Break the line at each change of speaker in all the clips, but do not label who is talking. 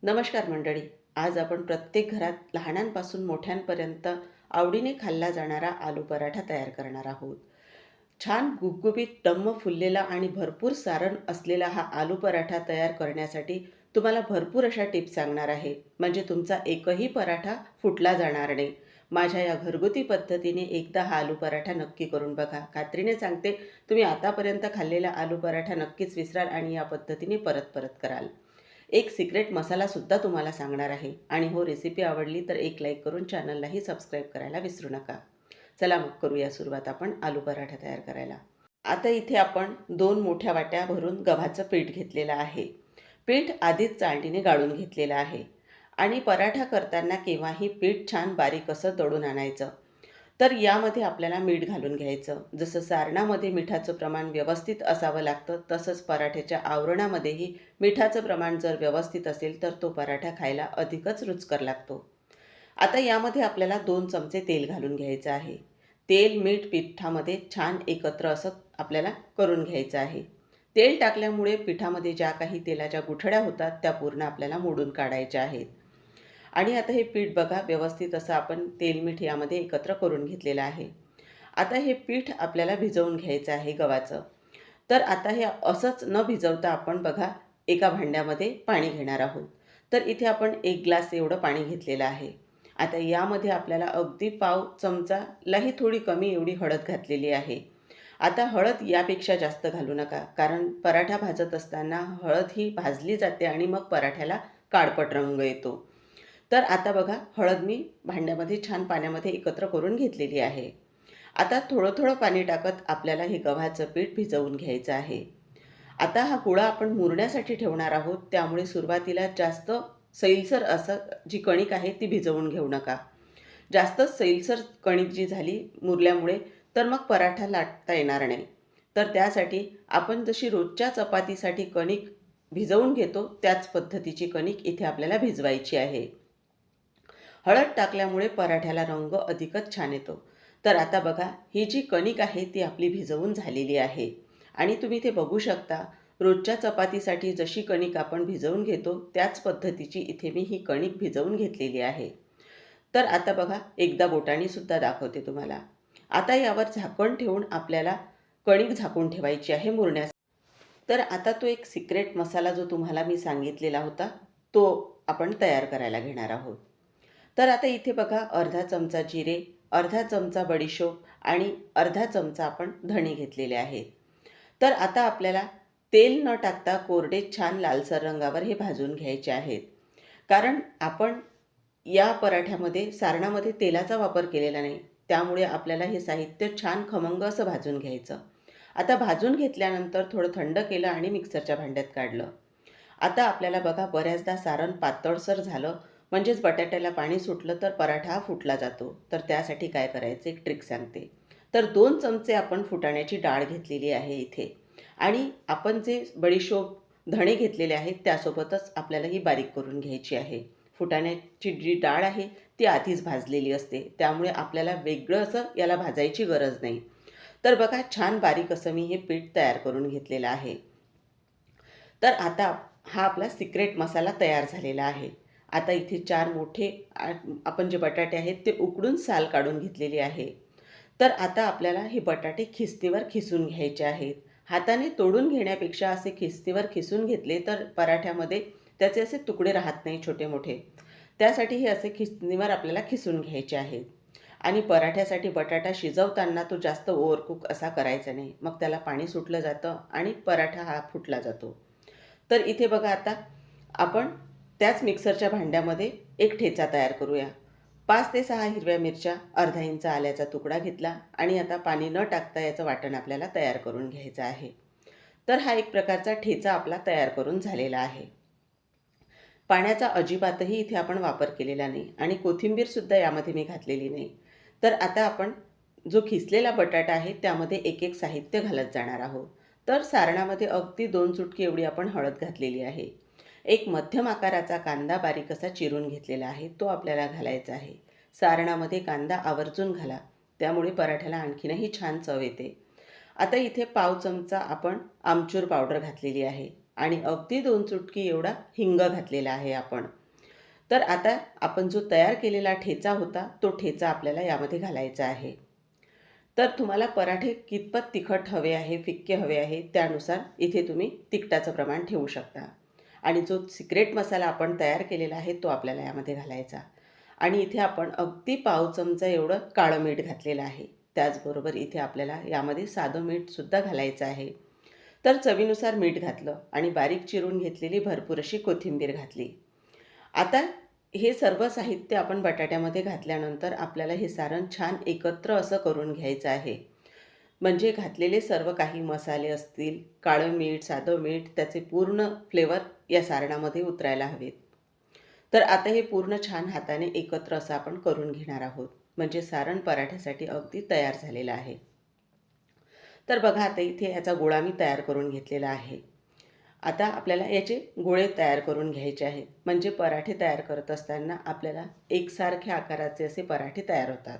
नमस्कार मंडळी. आज आपण प्रत्येक घरात लहानांपासून मोठ्यांपर्यंत आवडीने खाल्ला जाणारा आलू पराठा तयार करणार आहोत. छान गुबगुबीत, टम्म फुललेला आणि भरपूर सारण असलेला हा आलू पराठा तयार करण्यासाठी तुम्हाला भरपूर अशा टिप्स सांगणार आहे. म्हणजे तुमचा एकही पराठा फुटला जाणार नाही. माझ्या या घरगुती पद्धतीने एकदा हा आलू पराठा नक्की करून बघा. खात्रीने सांगते, तुम्ही आतापर्यंत खाल्लेला आलू पराठा नक्कीच विसराल आणि या पद्धतीने परत परत कराल. एक सिक्रेट मसालासुद्धा तुम्हाला सांगणार आहे. आणि हो, रेसिपी आवडली तर एक लाईक करून चॅनललाही सबस्क्राईब करायला विसरू नका. चला मग करूया सुरुवात आपण आलू पराठा तयार करायला. आता इथे आपण 2 मोठ्या वाट्या भरून गव्हाचं पीठ घेतलेलं आहे. पीठ आधीच चाळणीने गाळून घेतलेलं आहे. आणि पराठा करताना केव्हाही पीठ छान बारीक असं दळून आणायचं. तर यामध्ये आपल्याला मीठ घालून घ्यायचं. जसं सारणामध्ये मिठाचं प्रमाण व्यवस्थित असावं लागतं, तसंच पराठ्याच्या आवरणामध्येही मिठाचं प्रमाण जर व्यवस्थित असेल तर तो पराठा खायला अधिकच रुचकर लागतो. आता यामध्ये आपल्याला 2 चमचे तेल घालून घ्यायचं आहे. तेल, मीठ पिठामध्ये छान एकत्र असं आपल्याला करून घ्यायचं आहे. तेल टाकल्यामुळे पिठामध्ये ज्या काही तेलाच्या गुठळ्या होतात त्या पूर्ण आपल्याला मोडून काढायच्या आहेत. आणि आता हे पीठ बघा, व्यवस्थित असं आपण तेल मीठ यामध्ये एकत्र करून घेतलेलं आहे. आता हे पीठ आपल्याला भिजवून घ्यायचं आहे गव्हाचं. तर आता हे असंच न भिजवता आपण बघा एका भांड्यामध्ये पाणी घेणार आहोत. तर इथे आपण 1 ग्लास एवढं पाणी घेतलेलं आहे. आता यामध्ये आपल्याला अगदी पाव चमचालाही थोडी कमी एवढी हळद घातलेली आहे. आता हळद यापेक्षा जास्त घालू नका, कारण पराठा भाजत असताना हळद ही भाजली जाते आणि मग पराठ्याला काळपट रंग येतो. तर आता बघा, हळद मी भांड्यामध्ये छान पाण्यामध्ये एकत्र करून घेतलेली आहे. आता थोडं थोडं पाणी टाकत आपल्याला हे गव्हाचं पीठ भिजवून घ्यायचं आहे. आता हा गोळा आपण मुरण्यासाठी ठेवणार आहोत, त्यामुळे सुरुवातीला जास्त सैलसर असं जी कणिक आहे ती भिजवून घेऊ नका. जास्त सैलसर कणिक जी झाली मुरल्यामुळे तर मग पराठा लाटता येणार नाही. तर त्यासाठी आपण जशी रोजच्या चपातीसाठी कणिक भिजवून घेतो त्याच पद्धतीची कणिक इथे आपल्याला भिजवायची आहे. हळद टाकल्यामुळे पराठ्याला रंग अधिकच छान येतो. तर आता बघा, ही जी कणिक आहे ती आपली भिजवून झालेली आहे. आणि तुम्ही ते बघू शकता, रोजच्या चपातीसाठी जशी कणिक आपण भिजवून घेतो त्याच पद्धतीची इथे मी ही कणिक भिजवून घेतलेली आहे. तर आता बघा, एकदा बोटाने सुद्धा दाखवते तुम्हाला. आता यावर झाकण ठेवून आपल्याला कणिक झाकून ठेवायची आहे मुरण्यास. तर आता तो एक सिक्रेट मसाला जो तुम्हाला मी सांगितलेला होता, तो आपण तयार करायला घेणार आहोत. तर आता इथे बघा, अर्धा चमचा जिरे, अर्धा चमचा बडीशोप आणि अर्धा चमचा आपण धणे घेतलेले आहेत. तर आता आपल्याला तेल न टाकता कोरडे छान लालसर रंगावर हे भाजून घ्यायचे आहेत. कारण आपण या पराठ्यामध्ये सारणामध्ये तेलाचा वापर केलेला नाही, त्यामुळे आपल्याला हे साहित्य छान खमंग असं भाजून घ्यायचं. आता भाजून घेतल्यानंतर थोडं थंड केलं आणि मिक्सरच्या भांड्यात काढलं. आता आपल्याला बघा, बऱ्याचदा सारण पातळसर झालं म्हणजेच बटाट्याला पाणी सुटलं तर पराठा हा फुटला जातो. तर त्यासाठी काय करायचं, एक ट्रिक सांगते. तर 2 चमचे आपण फुटाण्याची डाळ घेतलेली आहे इथे. आणि आपण जे बडीशोप, धणे घेतलेले आहेत त्यासोबतच आपल्याला ही बारीक करून घ्यायची आहे. फुटाण्याची जी डाळ आहे ती आधीच भाजलेली असते, त्यामुळे आपल्याला वेगळं असं याला भाजायची गरज नाही. तर बघा, छान बारीक असं मी हे पीठ तयार करून घेतलेलं आहे. तर आता हा आपला सिक्रेट मसाला तयार झालेला आहे. आता इथे 4 मोठे आपण जे बटाटे आहेत ते उकडून साल काढून घेतलेली आहे. तर आता आपल्याला हे बटाटे खिस्तीवर खिसून घ्यायचे आहेत. हाताने तोडून घेण्यापेक्षा असे खिस्तीवर खिसून घेतले तर पराठ्यामध्ये त्याचे असे तुकडे राहत नाही छोटे मोठे. त्यासाठी हे असे खिसणीवर आपल्याला खिसून घ्यायचे आहेत. आणि पराठ्यासाठी बटाटा शिजवताना तो जास्त ओव्हरकुक असा करायचा नाही, मग त्याला पाणी सुटलं जातं आणि पराठा हा फुटला जातो. तर इथे बघा, आता आपण त्याच मिक्सरच्या भांड्यामध्ये एक ठेचा तयार करूया. 5 ते 6 हिरव्या मिरच्या, अर्धा इंच आल्याचा तुकडा घेतला आणि आता पाणी न टाकता याचं वाटण आपल्याला तयार करून घ्यायचं आहे. तर हा एक प्रकारचा ठेचा आपला तयार करून झालेला आहे. पाण्याचा अजिबातही इथे आपण वापर केलेला नाही आणि कोथिंबीरसुद्धा यामध्ये मी घातलेली नाही. तर आता आपण जो खिसलेला बटाटा आहे त्यामध्ये एक एक साहित्य घालत जाणार आहोत. तर सारणामध्ये अगदी 2 चुटकी एवढी आपण हळद घातलेली आहे. एक मध्यम आकाराचा कांदा बारीक असा चिरून घेतलेला आहे, तो आपल्याला घालायचा आहे. सारणामध्ये कांदा आवर्जून घाला, त्यामुळे पराठ्याला आणखीनही छान चव येते. आता इथे पाव चमचा आपण आमचूर पावडर घातलेली आहे. आणि अगदी 2 चुटकी एवढा हिंग घातलेला आहे आपण. तर आता आपण जो तयार केलेला ठेचा होता, तो ठेचा आपल्याला यामध्ये घालायचा आहे. तर तुम्हाला पराठे कितपत तिखट हवे आहे, फिक्के हवे आहे, त्यानुसार इथे तुम्ही तिखटाचं प्रमाण ठेवू शकता. आणि जो सिक्रेट मसाला आपण तयार केलेला आहे, तो आपल्याला यामध्ये घालायचा. आणि इथे आपण अगदी पाव चमचा एवढं काळं मीठ घातलेलं आहे. त्याचबरोबर इथे आपल्याला यामध्ये साधं मीठसुद्धा घालायचं आहे. तर चवीनुसार मीठ घातलं आणि बारीक चिरून घेतलेली भरपूर अशी कोथिंबीर घातली. आता हे सर्व साहित्य आपण बटाट्यामध्ये घातल्यानंतर आपल्याला हे सारण छान एकत्र असं करून घ्यायचं आहे. म्हणजे घातलेले सर्व काही मसाले असतील, काळं मीठ, साधं मीठ, त्याचे पूर्ण फ्लेवर या सारणामध्ये उतरायला हवेत. तर आता हे पूर्ण छान हाताने एकत्र असं आपण करून घेणार आहोत. म्हणजे सारण पराठ्यासाठी अगदी तयार झालेलं आहे. तर बघा आता इथे याचा गोळा मी तयार करून घेतलेला आहे. आता आपल्याला याचे गोळे तयार करून घ्यायचे आहेत. म्हणजे पराठे तयार करत असताना आपल्याला एकसारख्या आकाराचे असे पराठे तयार होतात.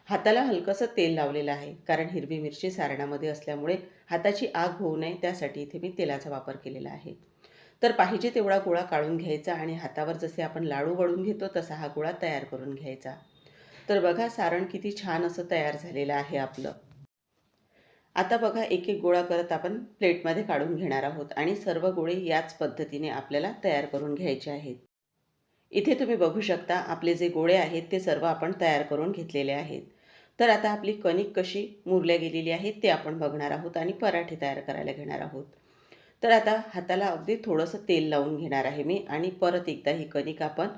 हाताला हलकंसं तेल लावलेलं आहे, कारण हिरवी मिरची सारणामध्ये असल्यामुळे हाताची आग होऊ नये त्यासाठी इथे मी तेलाचा वापर केलेला आहे. तर पाहिजे तेवढा गोळा काढून घ्यायचा आणि हातावर जसे आपण लाडू वळून घेतो तसा हा गोळा तयार करून घ्यायचा. तर बघा सारण किती छान असं तयार झालेलं आहे आपलं. आता बघा एक एक गोळा करत आपण प्लेटमध्ये काढून घेणार आहोत आणि सर्व गोळे याच पद्धतीने आपल्याला तयार करून घ्यायचे आहेत. इथे तुम्ही बघू शकता आपले जे गोळे आहेत ते सर्व आपण तयार करून घेतलेले आहेत. तर आता आपली कणिक कशी मुरल्या गेलेली आहे ते आपण बघणार आहोत आणि पराठे तयार करायला घेणार आहोत. तर आता हाताला अगदी थोडंसं तेल लावून घेणार आहे मी आणि परत एकदा ही कणिक आपण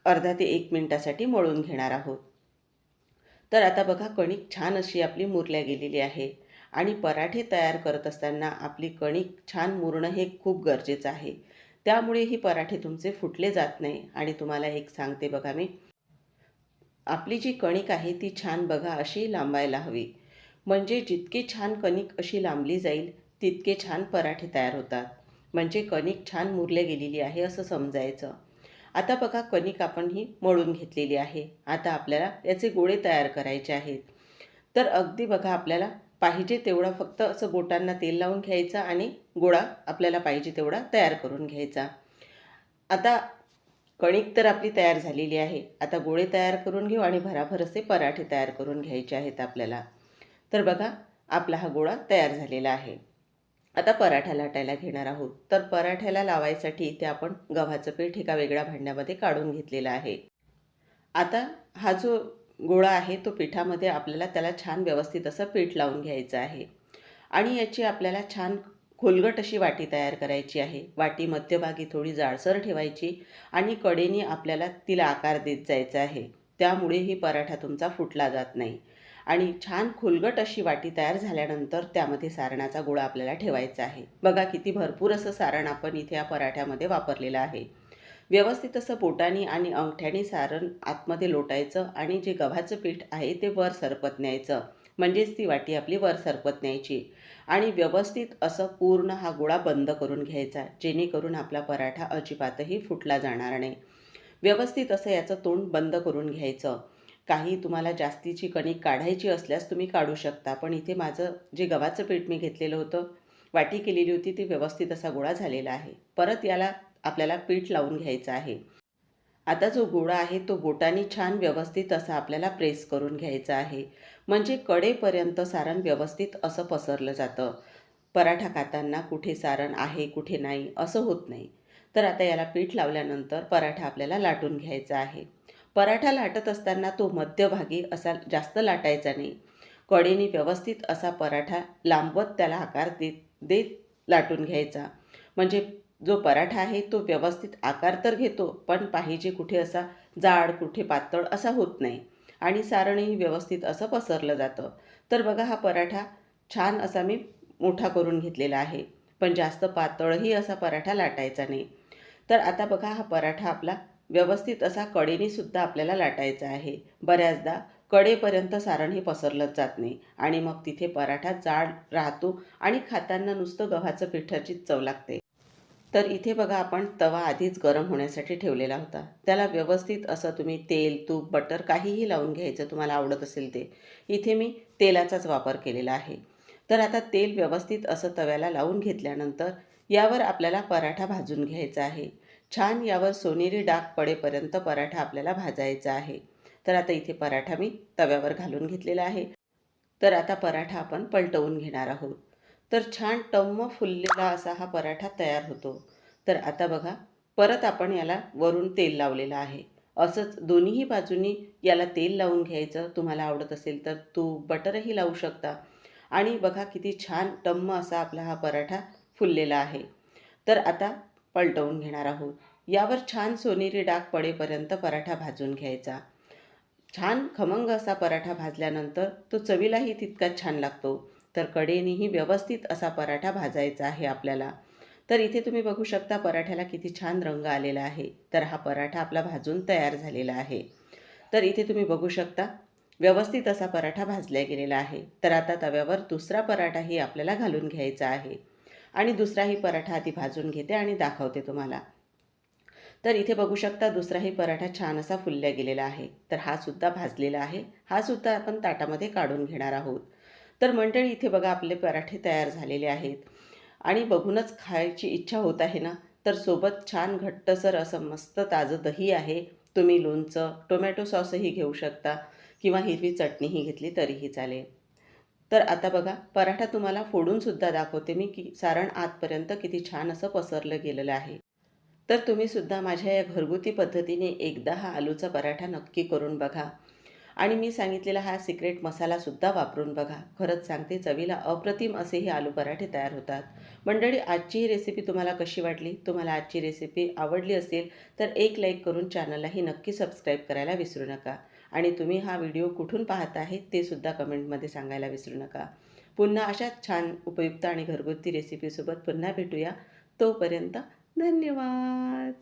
अर्धा ते 1 मिनिटासाठी मळून घेणार आहोत. तर आता बघा कणिक छान अशी आपली मुरल्या गेलेली आहे आणि पराठे तयार करत असताना आपली कणिक छान मुरणं हे खूप गरजेचं आहे. त्यामुळे ही पराठे तुमचे फुटले जात नाही. आणि तुम्हाला एक सांगते बघा मी, आपली जी कणिक आहे ती छान बघा अशी लांबायला हवी. म्हणजे जितकी छान कणिक अशी लांबली जाईल तितके छान पराठे तयार होतात. म्हणजे कणिक छान मुरल्या गेलेली आहे असं समजायचं. आता बघा कणिक आपण ही मळून घेतलेली आहे. आता आपल्याला याचे गोळे तयार करायचे आहेत. तर अगदी बघा आपल्याला पाहिजे तेवढा फक्त असं बोटांना तेल लावून घ्यायचा आणि गोळा आपल्याला पाहिजे तेवढा तयार करून घ्यायचा. आता कणिक तर आपली तयार झालेली आहे. आता गोळे तयार करून घेऊ आणि भराभर असे पराठे तयार करून घ्यायचे आहेत आपल्याला. तर बघा आपला हा गोळा तयार झालेला आहे. आता पराठा लाटायला घेणार आहोत. तर पराठ्याला लावायसाठी इथे आपण गव्हाचं पीठ एका वेगळ्या भांड्यामध्ये काढून घेतलेलं आहे. आता हा जो गोळा आहे तो पिठामध्ये आपल्याला त्याला छान व्यवस्थित असं पीठ लावून घ्यायचं आहे. आणि याची आपल्याला छान खोलगट अशी वाटी तयार करायची आहे. वाटी मध्यभागी थोडी जाडसर ठेवायची आणि कडेने आपल्याला तिला आकार देत जायचा आहे. त्यामुळे ही पराठा तुमचा फुटला जात नाही. आणि छान खोलगट अशी वाटी तयार झाल्यानंतर त्यामध्ये सारणाचा गोळा आपल्याला ठेवायचा आहे. बघा किती भरपूर असं सारण आपण इथे या पराठ्यामध्ये वापरलेलं आहे. व्यवस्थित असं बोटांनी आणि अंगठ्याने सारण आतमध्ये लोटायचं आणि जे गव्हाचं पीठ आहे ते वर सरपत न्यायचं. म्हणजेच ती वाटी आपली वर सरपत न्यायची आणि व्यवस्थित असं पूर्ण हा गोळा बंद करून घ्यायचा, जेणेकरून आपला पराठा अजिबातही फुटला जाणार नाही. व्यवस्थित असं याचं तोंड बंद करून घ्यायचं. काही तुम्हाला जास्तीची कणिक काढायची असल्यास तुम्ही काढू शकता. पण इथे माझं जे गव्हाचं पीठ मी घेतलेलं होतं, वाटी केलेली होती, ती व्यवस्थित असा गोळा झालेला आहे. परत याला आपल्याला पीठ लावून घ्यायचं आहे. आता जो गोळा आहे तो बोटांनी छान व्यवस्थित असा आपल्याला प्रेस करून घ्यायचा आहे. म्हणजे कडेपर्यंत सारण व्यवस्थित असं पसरलं जातं. पराठा खाताना कुठे सारण आहे कुठे नाही असं होत नाही. तर आता याला पीठ लावल्यानंतर पराठा आपल्याला लाटून घ्यायचा आहे. पराठा लाटत असताना तो मध्यभागी असा जास्त लाटायचा नाही. कडेने व्यवस्थित असा पराठा लांबवत त्याला आकार देत देत लाटून घ्यायचा. म्हणजे जो पराठा आहे तो व्यवस्थित आकार तर घेतो, पण पाहिजे कुठे असा जाड कुठे पातळ असा होत नाही आणि सारणही व्यवस्थित असं पसरलं जातं. तर बघा हा पराठा छान असा मी मोठा करून घेतलेला आहे. पण जास्त पातळही असा पराठा लाटायचा नाही. तर आता बघा हा पराठा आपला व्यवस्थित असा कडेने सुद्धा आपल्याला लाटायचा आहे. बऱ्याचदा कडेपर्यंत सारण हे पसरलंच जात नाही आणि मग तिथे पराठा जाड राहतो आणि खाताना नुसतं गव्हाचं पिठाचीच चव लागते. तर इथे बघा आपण तवा आधीच गरम होण्यासाठी ठेवलेला होता. त्याला व्यवस्थित असं तुम्ही तेल, तूप, बटर काहीही लावून घ्यायचं तुम्हाला आवडत असेल ते. इथे मी तेलाचाच वापर केलेला आहे. तर आता तेल व्यवस्थित असं तव्याला लावून घेतल्यानंतर यावर आपल्याला पराठा भाजून घ्यायचा आहे. छान यावर सोनेरी डाग पडेपर्यंत पराठा आपल्याला भाजायचा आहे. तर आता इथे पराठा मी तव्यावर घालून घेतलेला आहे. तर आता पराठा आपण पलटवून घेणार आहोत. तर छान टम्म फुललेला असा हा पराठा तयार होतो. तर आता बघा, परत आपण याला वरून तेल लावलेलं आहे. असंच दोन्हीही बाजूंनी याला तेल लावून घ्यायचं. तुम्हाला आवडत असेल तर तूप, बटरही लावू शकता. आणि बघा किती छान टम्म असा आपला हा पराठा फुललेला आहे. तर आता पलटवून घेणार आहोत. यावर छान सोनेरी डाग पडेपर्यंत पराठा भाजून घ्यायचा. छान खमंग असा पराठा भाजल्यानंतर तो चवीलाही तितकाच छान लागतो. तर कडेनेही व्यवस्थित असा पराठा भाजायचा आहे आपल्याला. तर इथे तुम्ही बघू शकता पराठ्याला किती छान रंग आलेला आहे. तर हा पराठा आपला भाजून तयार झालेला आहे. तर इथे तुम्ही बघू शकता व्यवस्थित असा पराठा भाजला गेलेला आहे. तर आता तव्यावर दुसरा पराठाही आपल्याला घालून घ्यायचा आहे. आणि दुसराही पराठा आधी भाजून घेते आणि दाखवते तुम्हाला. तर इथे बघू शकता दुसराही पराठा छान असा फुलल्या गेलेला आहे. तर हा सुद्धा भाजलेला आहे. हा सुद्धा आपण ताटामध्ये काढून घेणार आहोत. तर मंडळी इथे बघा आपले पराठे तयार झालेले आहेत आणि बघूनच खायची इच्छा होत आहे ना. तर सोबत छान घट्टसर असं मस्त ताजं दही आहे. तुम्ही लोणचं, टोमॅटो सॉसही घेऊ शकता किंवा हिरवी चटणीही घेतली तरीही चालेल. तर आता बघा पराठा तुम्हाला फोडून सुद्धा दाखवते मी की सारण आतपर्यंत किती छान असं पसरलं गेलेलं आहे. तर तुम्ही सुद्धा माझ्या या घरगुती पद्धतीने एकदा हा आलूचा पराठा नक्की करून बघा आणि मी सांगितलेला हा सिक्रेट मसालासुद्धा वापरून बघा. खरंच सांगते चवीला अप्रतिम असे हे आलू पराठे तयार होतात. मंडळी आजची ही रेसिपी तुम्हाला कशी वाटली? तुम्हाला आजची रेसिपी आवडली असेल तर एक लाईक करून चॅनललाही नक्की सबस्क्राईब करायला विसरू नका. आणि तुम्ही हा व्हिडिओ कुठून पाहत आहे ते सुद्धा कमेंटमध्ये सांगायला विसरू नका. पुन्हा अशाच छान उपयुक्त आणि घरगुती रेसिपीसोबत पुन्हा भेटूया. तोपर्यंत धन्यवाद.